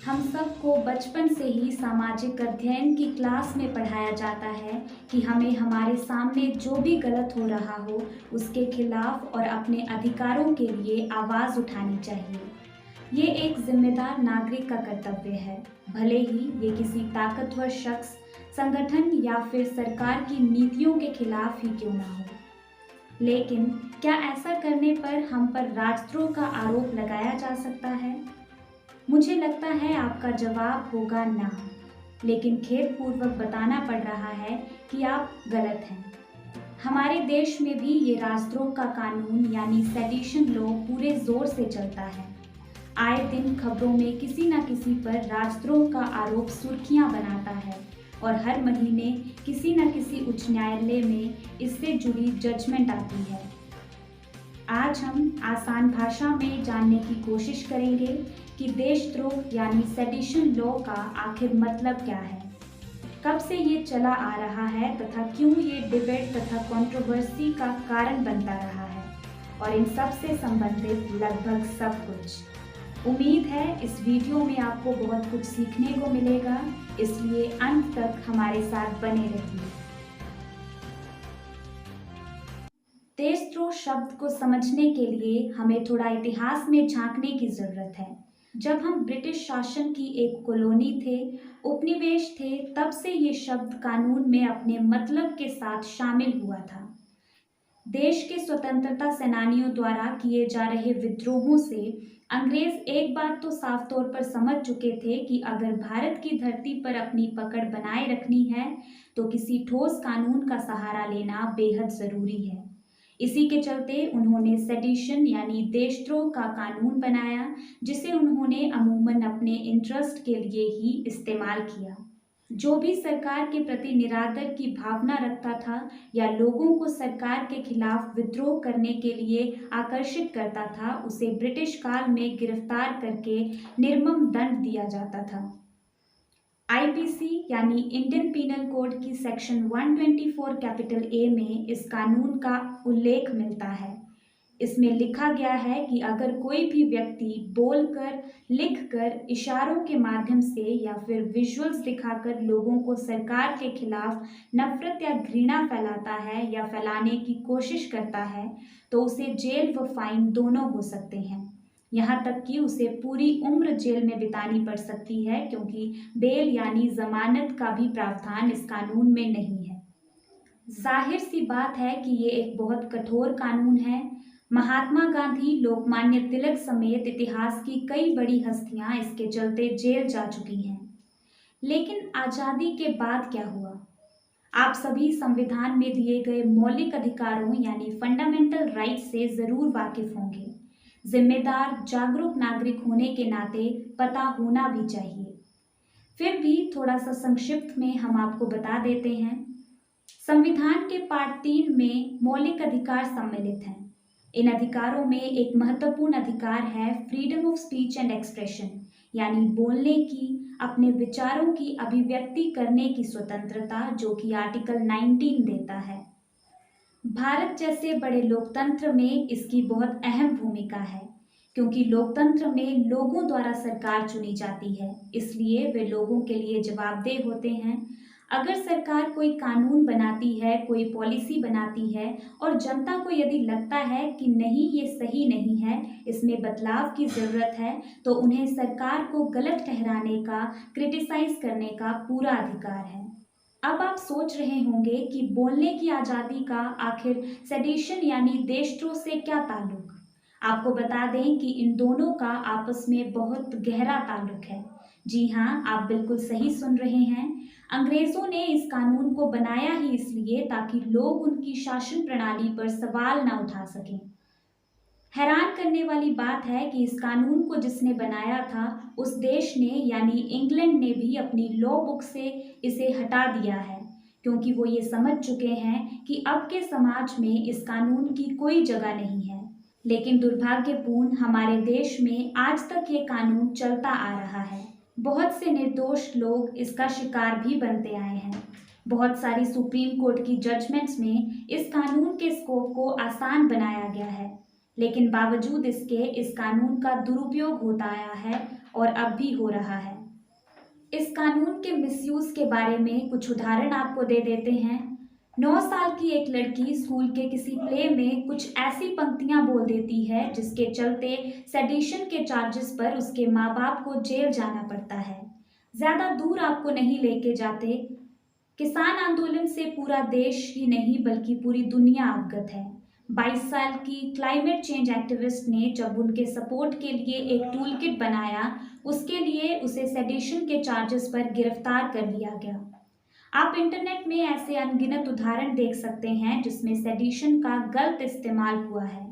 हम सबको बचपन से ही सामाजिक अध्ययन की क्लास में पढ़ाया जाता है कि हमें हमारे सामने जो भी गलत हो रहा हो उसके खिलाफ और अपने अधिकारों के लिए आवाज़ उठानी चाहिए। ये एक जिम्मेदार नागरिक का कर्तव्य है, भले ही ये किसी ताकतवर शख्स, संगठन या फिर सरकार की नीतियों के खिलाफ ही क्यों ना हो। लेकिन क्या ऐसा करने पर हम पर राजद्रोह का आरोप लगाया जा सकता है? मुझे लगता है आपका जवाब होगा ना, लेकिन खेदपूर्वक बताना पड़ रहा है कि आप गलत हैं। हमारे देश में भी ये राजद्रोह का कानून यानी सेडिशन लॉ पूरे जोर से चलता है। आए दिन खबरों में किसी न किसी पर राजद्रोह का आरोप सुर्खियां बनाता है और हर महीने किसी न किसी उच्च न्यायालय में इससे जुड़ी जजमेंट आती है। आज हम आसान भाषा में जानने की कोशिश करेंगे कि देशद्रोह यानी सेडिशन लॉ का आखिर मतलब क्या है, कब से ये चला आ रहा है तथा क्यों ये डिबेट तथा कंट्रोवर्सी का कारण बनता रहा है, और इन सब से संबंधित लगभग सब कुछ। उम्मीद है इस वीडियो में आपको बहुत कुछ सीखने को मिलेगा, इसलिए अंत तक हमारे साथ बने रहिए। देशद्रोह शब्द को समझने के लिए हमें थोड़ा इतिहास में झांकने की जरूरत है। जब हम ब्रिटिश शासन की एक कॉलोनी थे, उपनिवेश थे, तब से ये शब्द कानून में अपने मतलब के साथ शामिल हुआ था। देश के स्वतंत्रता सेनानियों द्वारा किए जा रहे विद्रोहों से अंग्रेज एक बात तो साफ तौर पर समझ चुके थे कि अगर भारत की धरती पर अपनी पकड़ बनाए रखनी है तो किसी ठोस कानून का सहारा लेना बेहद जरूरी है। इसी के चलते उन्होंने सेडिशन यानी देशद्रोह का कानून बनाया, जिसे उन्होंने अमूमन अपने इंटरेस्ट के लिए ही इस्तेमाल किया। जो भी सरकार के प्रति निरादर की भावना रखता था या लोगों को सरकार के खिलाफ विद्रोह करने के लिए आकर्षित करता था, उसे ब्रिटिश काल में गिरफ्तार करके निर्मम दंड दिया जाता था। आईपीसी यानी इंडियन पीनल कोड की सेक्शन 124 कैपिटल ए में इस कानून का उल्लेख मिलता है। इसमें लिखा गया है कि अगर कोई भी व्यक्ति बोलकर, लिखकर, इशारों के माध्यम से या फिर विजुअल्स दिखाकर लोगों को सरकार के खिलाफ नफरत या घृणा फैलाता है या फैलाने की कोशिश करता है तो उसे जेल व फाइन दोनों हो सकते हैं। यहाँ तक कि उसे पूरी उम्र जेल में बितानी पड़ सकती है, क्योंकि बेल यानी जमानत का भी प्रावधान इस कानून में नहीं है। जाहिर सी बात है कि ये एक बहुत कठोर कानून है। महात्मा गांधी, लोकमान्य तिलक समेत इतिहास की कई बड़ी हस्तियां इसके चलते जेल जा चुकी हैं। लेकिन आज़ादी के बाद क्या हुआ? आप सभी संविधान में दिए गए मौलिक अधिकारों यानी फंडामेंटल राइट से जरूर वाकिफ होंगे। जिम्मेदार, जागरूक नागरिक होने के नाते पता होना भी चाहिए। फिर भी थोड़ा सा संक्षिप्त में हम आपको बता देते हैं। संविधान के पार्ट 3 में मौलिक अधिकार सम्मिलित हैं। इन अधिकारों में एक महत्वपूर्ण अधिकार है freedom of speech and expression, यानी बोलने की, अपने विचारों की अभिव्यक्ति करने की स्वतंत्रता, जो कि आर्टिकल 19 देता है। भारत जैसे बड़े लोकतंत्र में इसकी बहुत अहम भूमिका है, क्योंकि लोकतंत्र में लोगों द्वारा सरकार चुनी जाती है, इसलिए वे लोगों के लिए जवाबदेह होते हैं। अगर सरकार कोई कानून बनाती है, कोई पॉलिसी बनाती है और जनता को यदि लगता है कि नहीं, ये सही नहीं है, इसमें बदलाव की ज़रूरत है, तो उन्हें सरकार को गलत ठहराने का, क्रिटिसाइज करने का पूरा अधिकार है। अब आप सोच रहे होंगे कि बोलने की आज़ादी का आखिर सेडिशन यानी देशद्रोह से क्या ताल्लुक? आपको बता दें कि इन दोनों का आपस में बहुत गहरा ताल्लुक है। जी हाँ, आप बिल्कुल सही सुन रहे हैं। अंग्रेजों ने इस कानून को बनाया ही इसलिए ताकि लोग उनकी शासन प्रणाली पर सवाल न उठा सकें। हैरान करने वाली बात है कि इस कानून को जिसने बनाया था उस देश ने यानी इंग्लैंड ने भी अपनी लॉ बुक से इसे हटा दिया है, क्योंकि वो ये समझ चुके हैं कि अब के समाज में इस कानून की कोई जगह नहीं है। लेकिन दुर्भाग्यपूर्ण हमारे देश में आज तक ये कानून चलता आ रहा है। बहुत से निर्दोष लोग इसका शिकार भी बनते आए हैं। बहुत सारी सुप्रीम कोर्ट की जजमेंट्स में इस कानून के स्कोप को आसान बनाया गया है, लेकिन बावजूद इसके इस कानून का दुरुपयोग होता आया है और अब भी हो रहा है। इस कानून के मिसयूज के बारे में कुछ उदाहरण आपको दे देते हैं। 9 साल की एक लड़की स्कूल के किसी प्ले में कुछ ऐसी पंक्तियां बोल देती है जिसके चलते सेडिशन के चार्जेस पर उसके माँ बाप को जेल जाना पड़ता है। ज्यादा दूर आपको नहीं लेके जाते, किसान आंदोलन से पूरा देश ही नहीं बल्कि पूरी दुनिया अवगत है। 22 साल की क्लाइमेट चेंज एक्टिविस्ट ने जब उनके सपोर्ट के लिए एक टूल किट बनाया, उसके लिए उसे सेडिशन के चार्जेस पर गिरफ्तार कर लिया गया। आप इंटरनेट में ऐसे अनगिनत उदाहरण देख सकते हैं जिसमें सेडिशन का गलत इस्तेमाल हुआ है।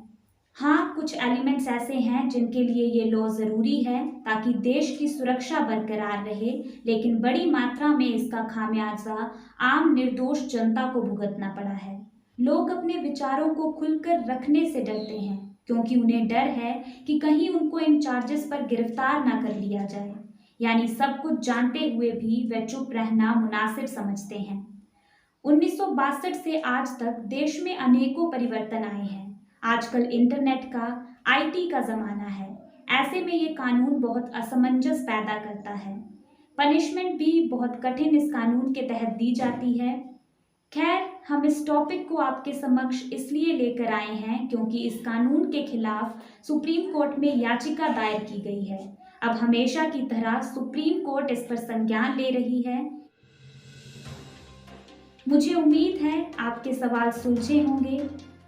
हाँ, कुछ एलिमेंट्स ऐसे हैं जिनके लिए ये लॉ ज़रूरी है ताकि देश की सुरक्षा बरकरार रहे, लेकिन बड़ी मात्रा में इसका खामियाजा आम निर्दोष जनता को भुगतना पड़ा है। लोग अपने विचारों को खुलकर रखने से डरते हैं क्योंकि उन्हें डर है कि कहीं उनको इन चार्जेस पर गिरफ्तार ना कर लिया जाए। यानी सब कुछ जानते हुए भी वे चुप रहना मुनासिब समझते हैं। 1962 से आज तक देश में अनेकों परिवर्तन आए हैं। आजकल इंटरनेट का, आईटी का ज़माना है। ऐसे में ये कानून बहुत असमंजस पैदा करता है। पनिशमेंट भी बहुत कठिन इस कानून के तहत दी जाती है। खैर, हम इस टॉपिक को आपके समक्ष इसलिए लेकर आए हैं क्योंकि इस कानून के खिलाफ सुप्रीम कोर्ट में याचिका दायर की गई है। अब हमेशा की तरह सुप्रीम कोर्ट इस पर संज्ञान ले रही है। मुझे उम्मीद है आपके सवाल सुलझे होंगे।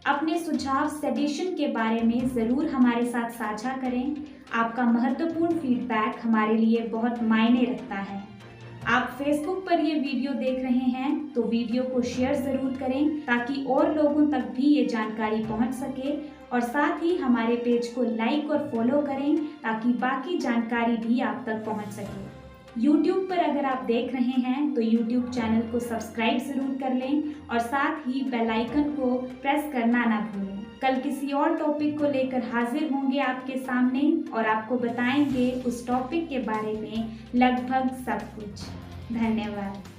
अपने सुझाव सेडिशन के बारे में ज़रूर हमारे साथ साझा करें। आपका महत्वपूर्ण फीडबैक हमारे लिए बहुत मायने रखता है। आप फेसबुक पर ये वीडियो देख रहे हैं तो वीडियो को शेयर ज़रूर करें ताकि और लोगों तक भी ये जानकारी पहुंच सके, और साथ ही हमारे पेज को लाइक और फॉलो करें ताकि बाकी जानकारी भी आप तक पहुंच सके। YouTube पर अगर आप देख रहे हैं तो YouTube चैनल को सब्सक्राइब ज़रूर कर लें और साथ ही बेल आइकन को प्रेस करना ना भूलें। कल किसी और टॉपिक को लेकर हाजिर होंगे आपके सामने और आपको बताएंगे उस टॉपिक के बारे में लगभग सब कुछ। धन्यवाद।